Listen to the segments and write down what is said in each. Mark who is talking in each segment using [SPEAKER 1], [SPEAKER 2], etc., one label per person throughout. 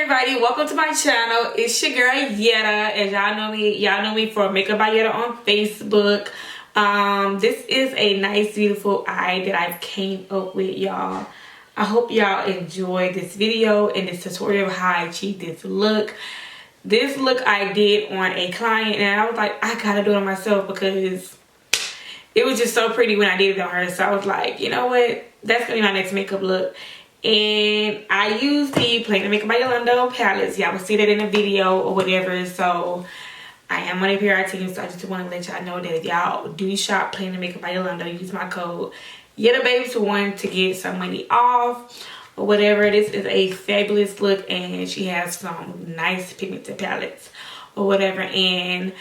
[SPEAKER 1] everybody, welcome to my channel. It's your girl Yetta. As y'all know me for Makeup by Yetta on Facebook. This is a nice beautiful eye that I came up with, y'all. I hope y'all enjoy this video and this tutorial of how I achieved this look. This look I did on a client and I was like, I gotta do it on myself because it was just so pretty when I did it on her. So I was like, you know what, that's gonna be my next makeup look. And I use the Plain Makeup by Yolanda palettes. Y'all will see that in the video or whatever. So I am on a PR team, so I just want to let y'all know that if y'all do shop Plain Makeup by Yolanda, use my code YettaBabes1 to get some money off or whatever. This is a fabulous look and she has some nice pigmented palettes or whatever. And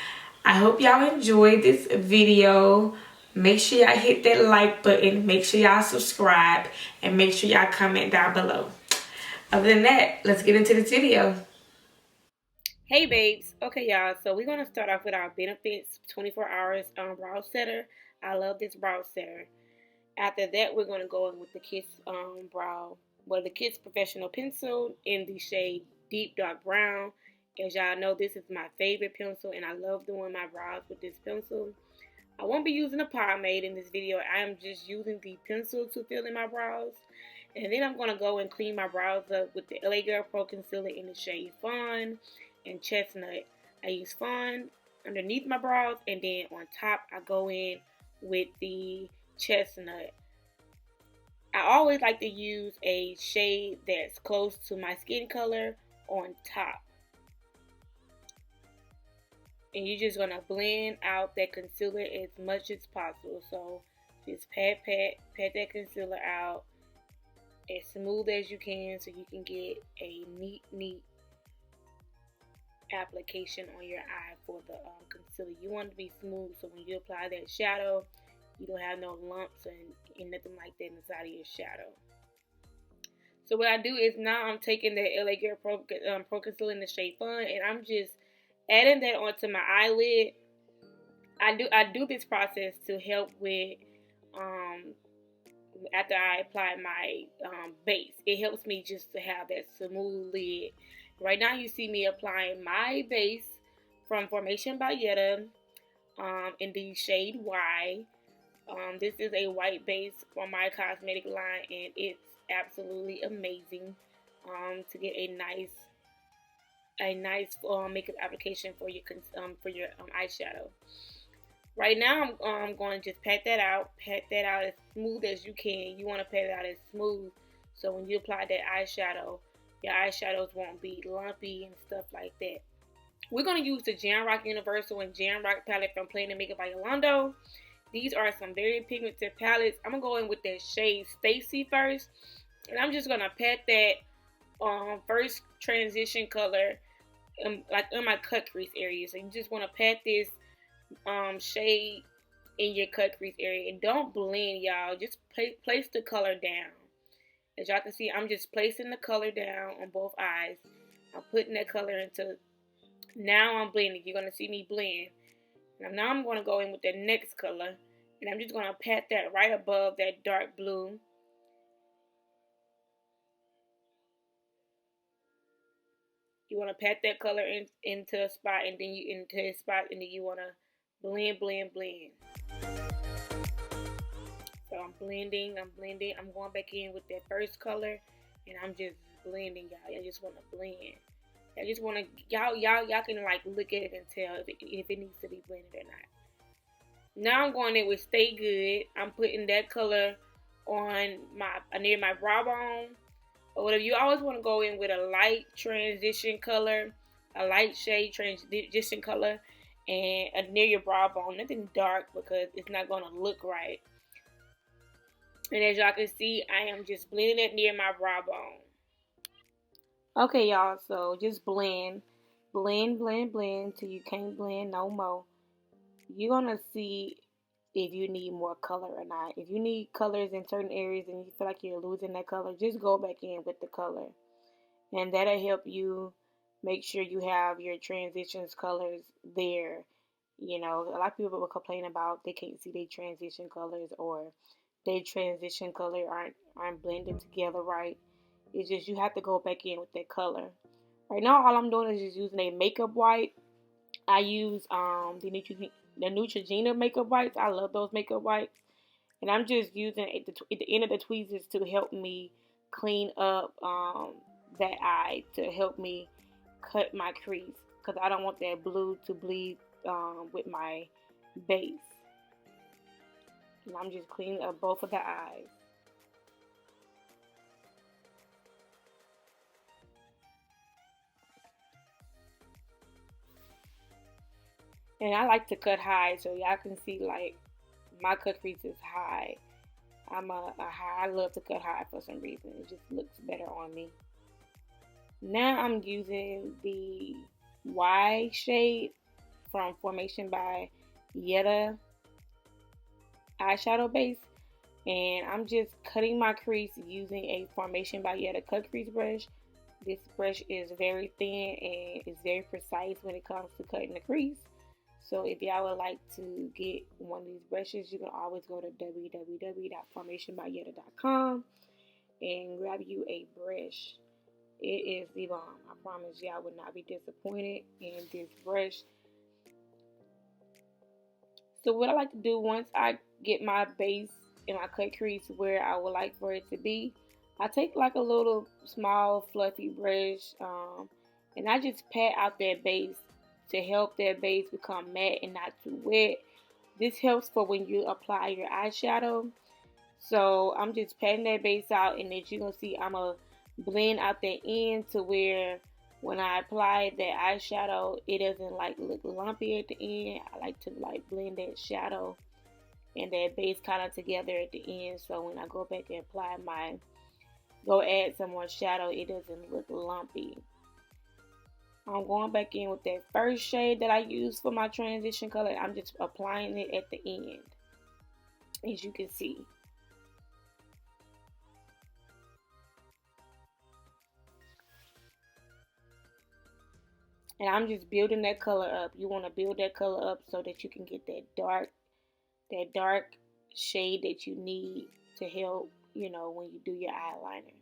[SPEAKER 1] I hope y'all enjoyed this video. Make sure y'all hit that like button, make sure y'all subscribe, and make sure y'all comment down below. Other than that, let's get into this video. Hey babes, okay y'all, so we're going to start off with our Benefits 24 Hours Brow Setter. I love this brow setter. After that, we're going to go in with the Kiss the Kiss Professional Pencil in the shade Deep Dark Brown. As y'all know, this is my favorite pencil, and I love doing my brows with this pencil. I won't be using a pomade in this video. I am just using the pencil to fill in my brows. And then I'm going to go and clean my brows up with the LA Girl Pro Concealer in the shade Fawn and Chestnut. I use Fawn underneath my brows, and then on top I go in with the Chestnut. I always like to use a shade that's close to my skin color on top. And you're just going to blend out that concealer as much as possible. So just pat that concealer out as smooth as you can so you can get a neat application on your eye for the concealer. You want it to be smooth so when you apply that shadow, you don't have no lumps and nothing like that inside of your shadow. So what I do is now I'm taking the LA Girl Pro Concealer in the shade Fun, and I'm just adding that onto my eyelid. I do this process to help with after I apply my base. It helps me just to have that smooth lid. Right now you see me applying my base from Formation by Yetta in the shade Y. This is a white base from my cosmetic line, and it's absolutely amazing to get a nice makeup application for your eyeshadow. Right now I'm going to just pat that out as smooth as you can. You want to pat it out as smooth so when you apply that eyeshadow, your eyeshadows won't be lumpy and stuff like that. We're going to use the Jamrock Universal and Jamrock palette from Plain Makeup by Yolanda. These are some very pigmented palettes. I'm going to go in with that shade Stacy first, and I'm just going to pat that first transition color like in my cut crease area. So you just want to pat this shade in your cut crease area, and don't blend, y'all. Just place the color down. As y'all can see, I'm just placing the color down on both eyes. I'm putting that color into. Now I'm blending. You're gonna see me blend. Now I'm gonna go in with the next color, and I'm just gonna pat that right above that dark blue. You want to pat that color into a spot, and then you want to blend. So I'm blending. I'm going back in with that first color, and I'm just blending, y'all. I just want to blend. I just want to y'all can like look at it and tell if it needs to be blended or not. Now I'm going in with Stay Good. I'm putting that color on near my brow bone. Or whatever. You always want to go in with a light transition color, a light shade transition color, and near your brow bone. Nothing dark because it's not going to look right. And as y'all can see, I am just blending it near my brow bone. Okay, y'all, so just blend till you can't blend no more. You're going to see if you need more color or not. If you need colors in certain areas and you feel like you're losing that color, just go back in with the color. And that'll help you make sure you have your transitions colors there. You know, a lot of people will complain about they can't see their transition colors, or their transition color aren't blended together right. It's just you have to go back in with that color. Right now, all I'm doing is just using a makeup wipe. I use the Neutrogena makeup wipes. I love those makeup wipes. And I'm just using at the end of the tweezers to help me clean up that eye, to help me cut my crease, because I don't want that blue to bleed with my base. And I'm just cleaning up both of the eyes. And I like to cut high, so y'all can see like my cut crease is high. I'm a high. I love to cut high for some reason. It just looks better on me. Now I'm using the Y shade from Formation by Yetta eyeshadow base, and I'm just cutting my crease using a Formation by Yetta cut crease brush. This brush is very thin and is very precise when it comes to cutting the crease. So if y'all would like to get one of these brushes, you can always go to www.formationbyetta.com and grab you a brush. It is the bomb. I promise y'all would not be disappointed in this brush. So what I like to do once I get my base and my cut crease where I would like for it to be, I take like a little small fluffy brush and I just pat out that base to help that base become matte and not too wet. This helps for when you apply your eyeshadow. So I'm just patting that base out, and as you're going to see, I'm going to blend out the end to where when I apply that eyeshadow, it doesn't like look lumpy at the end. I like to like blend that shadow and that base kind of together at the end. So when I go back and apply go add some more shadow, it doesn't look lumpy. I'm going back in with that first shade that I used for my transition color. I'm just applying it at the end, as you can see. And I'm just building that color up. You want to build that color up so that you can get that dark shade that you need to help, when you do your eyeliner.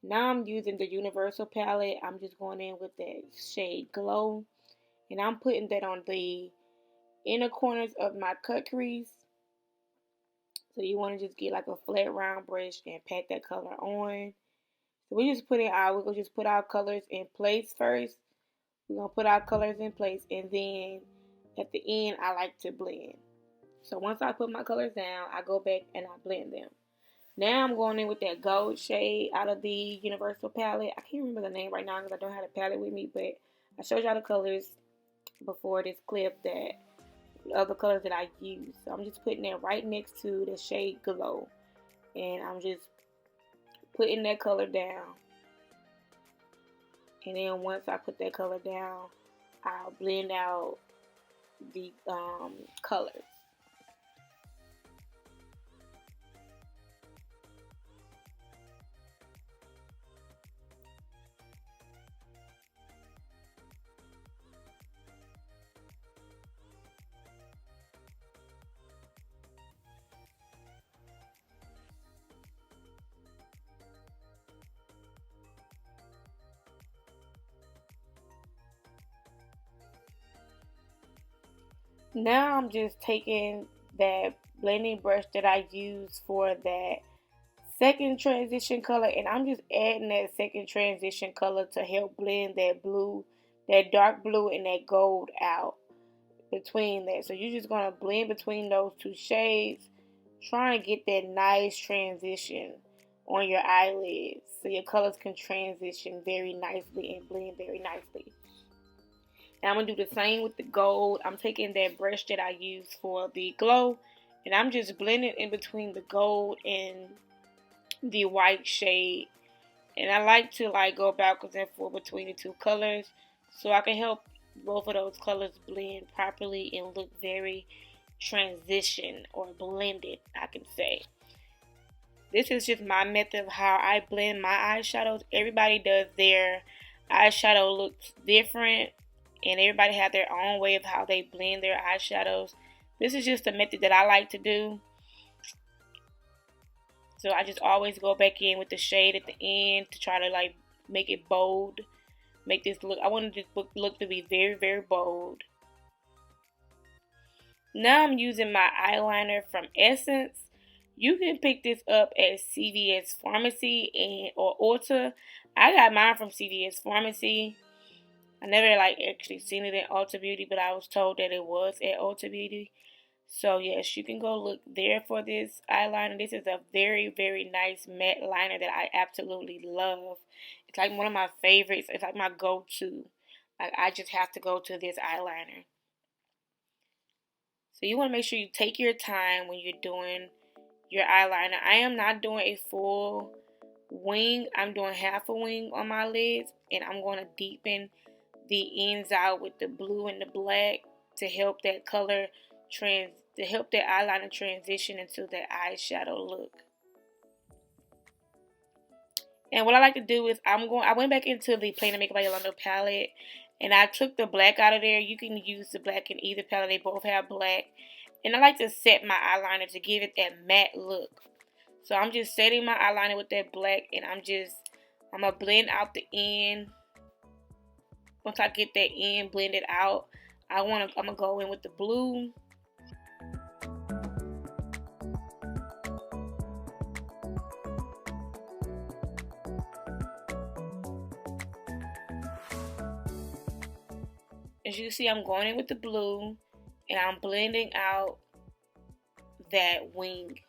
[SPEAKER 1] Now I'm using the Universal palette. I'm just going in with that shade Glow. And I'm putting that on the inner corners of my cut crease. So you want to just get like a flat round brush and pat that color on. So we're going to just put our colors in place first. We're going to put our colors in place, and then at the end I like to blend. So once I put my colors down, I go back and I blend them. Now I'm going in with that gold shade out of the Universal palette. I can't remember the name right now because I don't have the palette with me, but I showed y'all the colors before this clip, that other colors that I use. So I'm just putting that right next to the shade Glow, and I'm just putting that color down. And then once I put that color down, I'll blend out the colors. Now I'm just taking that blending brush that I used for that second transition color, and I'm just adding that second transition color to help blend that blue, that dark blue and that gold out between that. So you're just going to blend between those two shades, try and get that nice transition on your eyelids so your colors can transition very nicely and blend very nicely. Now I'm going to do the same with the gold. I'm taking that brush that I used for the glow, and I'm just blending in between the gold and the white shade. And I like to go backwards and forth between the two colors so I can help both of those colors blend properly and look very transition or blended, I can say. This is just my method of how I blend my eyeshadows. Everybody does their eyeshadow looks different, and everybody have their own way of how they blend their eyeshadows. This is just a method that I like to do. So I just always go back in with the shade at the end to try to make it bold make this look. I wanted this look to be very, very bold. Now I'm using my eyeliner from Essence. You can pick this up at CVS Pharmacy or Ulta. I got mine from CVS Pharmacy. I never actually seen it at Ulta Beauty, but I was told that it was at Ulta Beauty. So yes, you can go look there for this eyeliner. This is a very, very nice matte liner that I absolutely love. It's like one of my favorites. It's like my go-to. Like I just have to go to this eyeliner. So you want to make sure you take your time when you're doing your eyeliner. I am not doing a full wing. I'm doing half a wing on my lids, and I'm going to deepen the ends out with the blue and the black to help that eyeliner transition into that eyeshadow look. And what I like to do is I went back into the Plain Makeup by Yolanda palette, and I took the black out of there. You can use the black in either palette. They both have black. And I like to set my eyeliner to give it that matte look. So I'm just setting my eyeliner with that black, and I'm going to blend out the end. Once I get that end blended out, I'm going to go in with the blue. As you see, I'm going in with the blue, and I'm blending out that wing,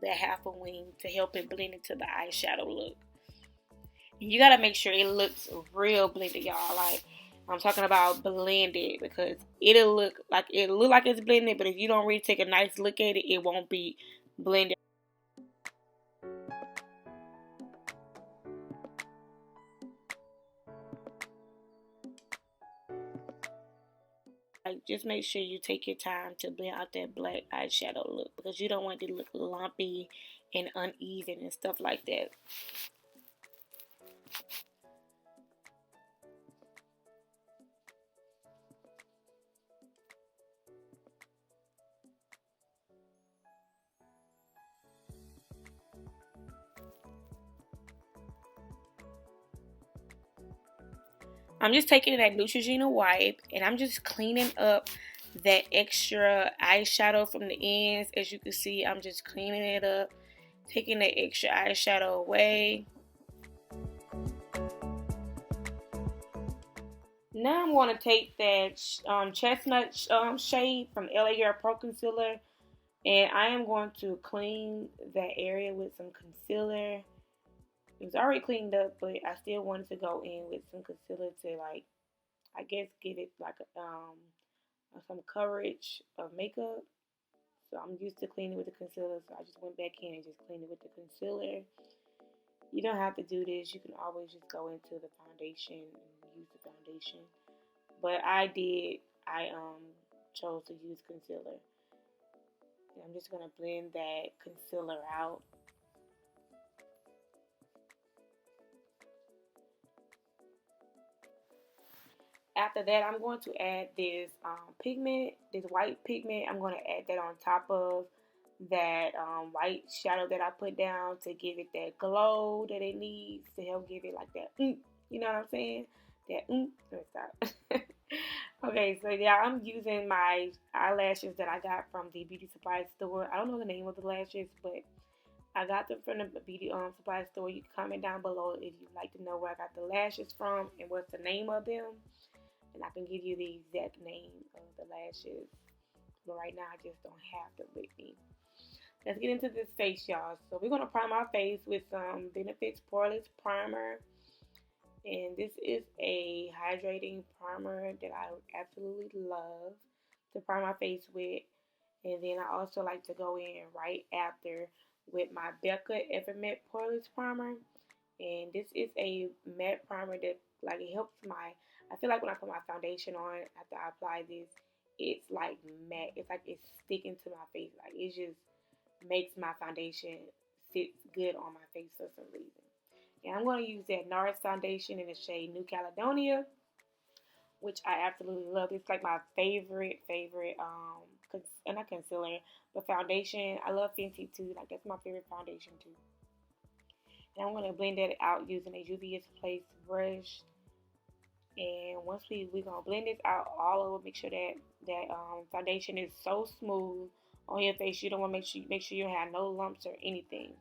[SPEAKER 1] that half a wing, to help it blend into the eyeshadow look. And you gotta make sure it looks real blended, y'all. Like I'm talking about blended, because it'll look like it's blended, but if you don't really take a nice look at it, it won't be blended. Like, just make sure you take your time to blend out that black eyeshadow look, because you don't want it to look lumpy and uneven and stuff like that. I'm just taking that Neutrogena wipe, and I'm just cleaning up that extra eyeshadow from the ends. As you can see, I'm just cleaning it up, taking the extra eyeshadow away. Now I'm going to take that Chestnut shade from LA Girl Pro Concealer, and I am going to clean that area with some concealer. It was already cleaned up, but I still wanted to go in with some concealer to, like, I guess give it like some coverage of makeup. So I'm used to cleaning with the concealer, so I just went back in and just cleaned it with the concealer. You don't have to do this. You can always just go into the foundation and use the foundation. But I chose to use concealer. And I'm just gonna blend that concealer out. After that, I'm going to add this pigment, this white pigment. I'm going to add that on top of that white shadow that I put down to give it that glow that it needs, to help give it like that you know what I'm saying? That let me stop. Okay, so yeah, I'm using my eyelashes that I got from the beauty supply store. I don't know the name of the lashes, but I got them from the beauty supply store. You can comment down below if you'd like to know where I got the lashes from and what's the name of them. And I can give you the exact name of the lashes. But right now, I just don't have them with me. Let's get into this face, y'all. So we're going to prime our face with some Benefits Poreless Primer. And this is a hydrating primer that I absolutely love to prime my face with. And then I also like to go in right after with my Becca Ever Matte Poreless Primer. And this is a matte primer that, like, it helps I feel like when I put my foundation on after I apply this, it's like matte. It's like it's sticking to my face. Like, it just makes my foundation sit good on my face for some reason. And I'm going to use that NARS foundation in the shade New Caledonia, which I absolutely love. It's like my favorite, not concealer, but foundation. I love Fenty too. Like, that's my favorite foundation too. And I'm going to blend that out using a UV Place brush. And once we gonna blend this out all over, make sure that foundation is so smooth on your face. You don't want to make sure you don't have no lumps or anything.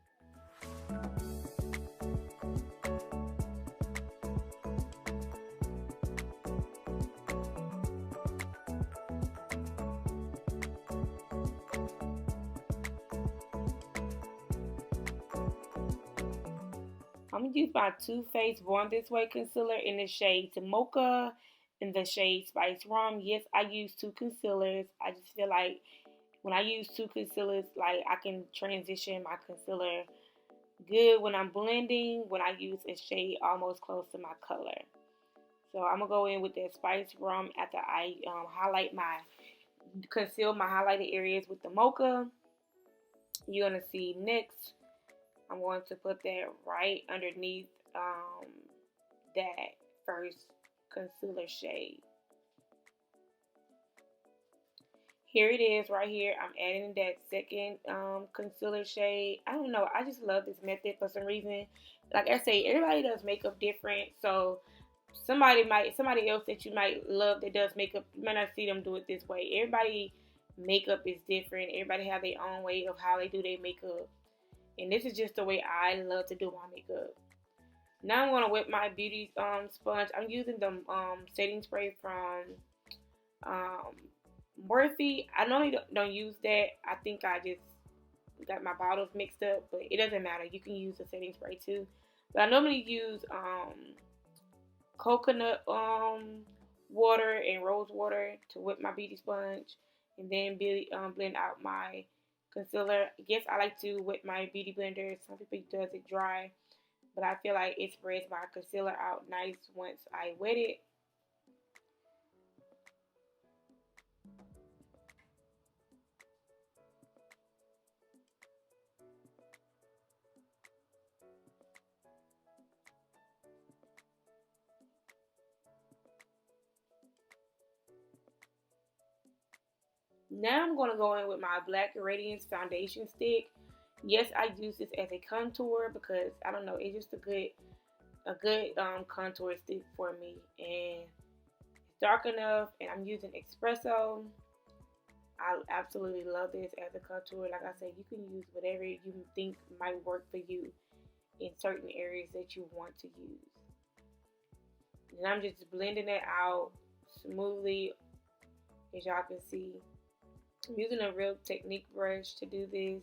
[SPEAKER 1] I'm going to use my Too Faced Born This Way concealer in the shades Mocha and the shade Spice Rum. Yes, I use two concealers. I just feel like when I use two concealers, like I can transition my concealer good when I'm blending, when I use a shade almost close to my color. So I'm going to go in with that Spice Rum after I conceal my highlighted areas with the Mocha. You're going to see next, I'm going to put that right underneath that first concealer shade. Here it is right here. I'm adding that second concealer shade. I don't know. I just love this method for some reason. Like I say, everybody does makeup different. So somebody else that you might love that does makeup, you might not see them do it this way. Everybody makeup is different. Everybody have their own way of how they do their makeup. And this is just the way I love to do my makeup. Now I'm going to wet my beauty sponge. I'm using the setting spray from Morphe. I normally don't use that. I think I just got my bottles mixed up, but it doesn't matter. You can use the setting spray too. But I normally use coconut water and rose water to wet my beauty sponge, and then blend out my concealer. I guess I like to wet my beauty blender. Some people does it dry, but I feel like it spreads my concealer out nice once I wet it. Now I'm going to go in with my Black Radiance foundation stick. Yes, I use this as a contour because I don't know, it's just a good contour stick for me, and it's dark enough. And I'm using Espresso. I absolutely love this as a contour. Like I said, you can use whatever you think might work for you in certain areas that you want to use. And I'm just blending it out smoothly, as y'all can see. I'm using a Real Technique brush to do this.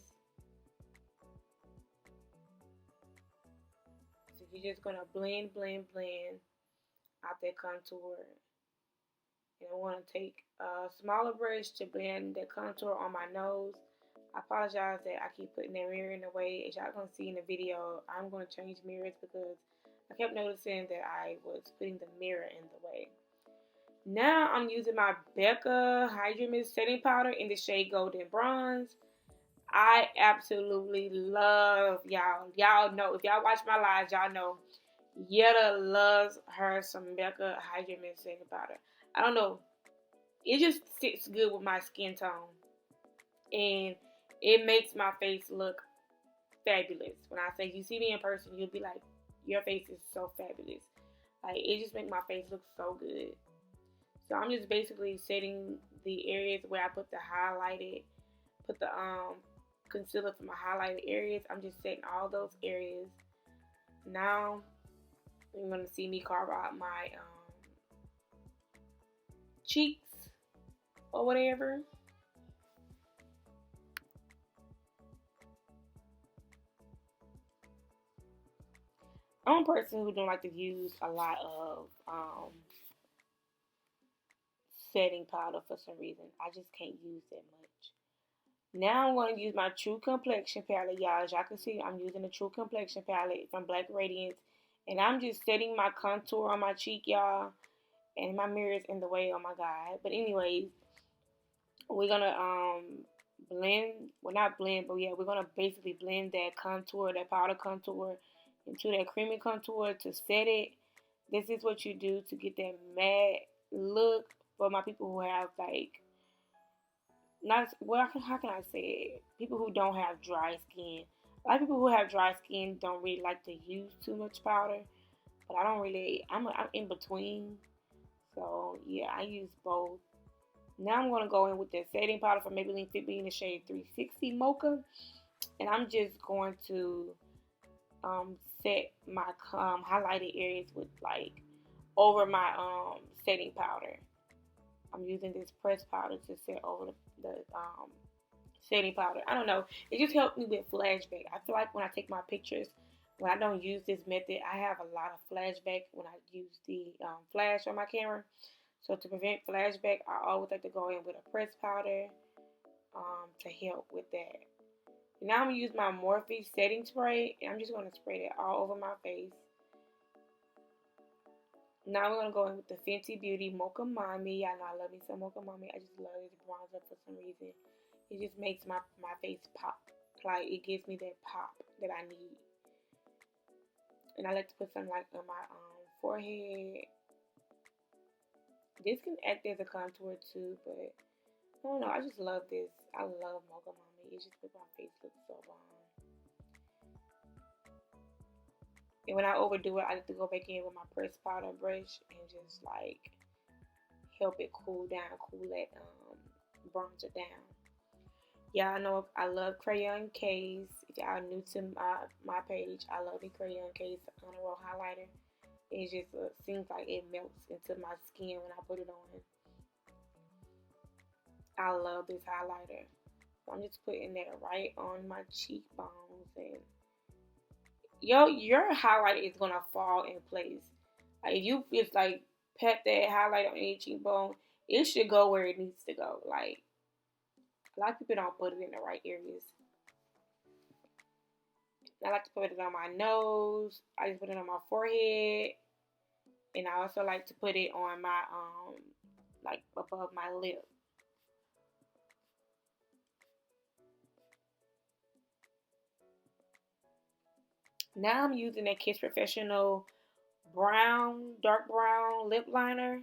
[SPEAKER 1] So you're just gonna blend out that contour. And I want to take a smaller brush to blend the contour on my nose. I apologize that I keep putting that mirror in the way. As y'all gonna see in the video, I'm gonna change mirrors because I kept noticing that I was putting the mirror in the way. Now I'm using my Becca Hydramist setting powder in the shade Golden Bronze. I absolutely love y'all. Y'all know, if y'all watch my lives, y'all know Yetta loves her some Becca Hydramist setting powder. I don't know. It just sits good with my skin tone. And it makes my face look fabulous. When I say you see me in person, you'll be like, your face is so fabulous. Like, it just makes my face look so good. So I'm just basically setting the areas where I put the concealer for my highlighted areas. I'm just setting all those areas. Now you're going to see me carve out my cheeks or whatever. I'm a person who don't like to use a lot of setting powder for some reason. I just can't use that much. Now I'm going to use my True Complexion palette, y'all. As y'all can see, I'm using the True Complexion palette from Black Radiance. And I'm just setting my contour on my cheek, y'all. And my mirror is in the way, oh my God. But anyways, we're going to blend, well not blend, but yeah, we're going to basically blend that contour, that powder contour, into that creamy contour to set it. This is what you do to get that matte look for my people who have like, not, well, how can I say it? People who don't have dry skin. A lot of people who have dry skin don't really like to use too much powder, but I don't really. I'm in between. So yeah, I use both. Now I'm going to go in with the setting powder from Maybelline Fit Me in the shade 360 Mocha. And I'm just going to set my highlighted areas with like over my setting powder. I'm using this pressed powder to set over the setting powder. I don't know. It just helped me with flashback. I feel like when I take my pictures, when I don't use this method, I have a lot of flashback when I use the flash on my camera. So to prevent flashback, I always like to go in with a pressed powder to help with that. Now I'm going to use my Morphe setting spray, and I'm just going to spray that all over my face. Now we're going to go in with the Fenty Beauty Mocha Mami. Y'all know I love me some Mocha Mami. I just love this bronzer for some reason. It just makes my face pop. Like, it gives me that pop that I need. And I like to put some like on my forehead. This can act as a contour too, but I don't know. I just love this. I love Mocha Mami. It just makes my face look so bomb. And when I overdo it, I like to go back in with my pressed powder brush and just like help it cool that bronzer down. Y'all know I love Crayon case. If y'all new to my page, I love the Crayon case on a roll highlighter. It just seems like it melts into my skin when I put it on. I love this highlighter. So I'm just putting that right on my cheekbones, and your highlighter is gonna fall in place. Like if you just like pat that highlighter on your cheekbone, it should go where it needs to go. Like a lot of people don't put it in the right areas. I like to put it on my nose. I just put it on my forehead, and I also like to put it on my like above my lip. Now I'm using that Kiss Professional dark brown lip liner.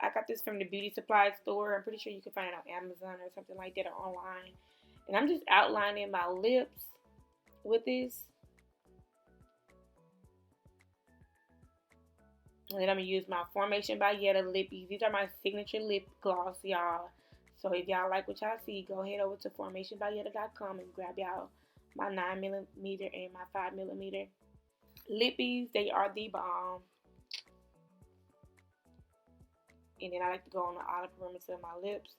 [SPEAKER 1] I got this from the beauty supply store. I'm pretty sure you can find it on Amazon or something like that or online. And I'm just outlining my lips with this. And then I'm going to use my Formation by Yetta lippies. These are my signature lip gloss, y'all. So if y'all like what y'all see, go ahead over to formationbyetta.com and grab y'all my 9mm and my 5mm lippies. They are the bomb. And then I like to go on the outer perimeter of my lips.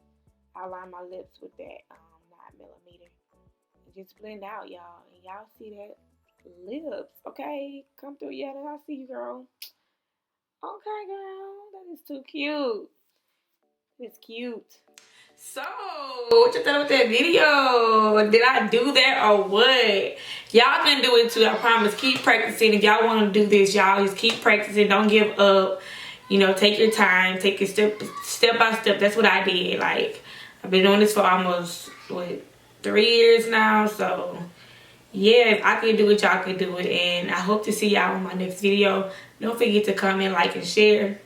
[SPEAKER 1] Outline my lips with that 9mm. And just blend out, y'all. And y'all see that lips, okay? Come through, Yetta. I see you, girl. Okay, girl. That is too cute. It's cute. So, what you thought of that video? Did I do that or what? Y'all can do it too, I promise. Keep practicing. If y'all want to do this, y'all just keep practicing. Don't give up. You know, take your time. Take it step by step. That's what I did. Like, I've been doing this for almost, 3 years now. So, yeah, if I can do it, y'all can do it. And I hope to see y'all in my next video. Don't forget to comment, like, and share.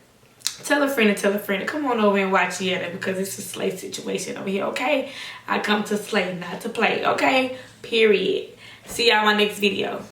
[SPEAKER 1] Tell a friend to come on over and watch Yetta because it's a slay situation over here, okay? I come to slay, not to play, okay? Period. See y'all in my next video.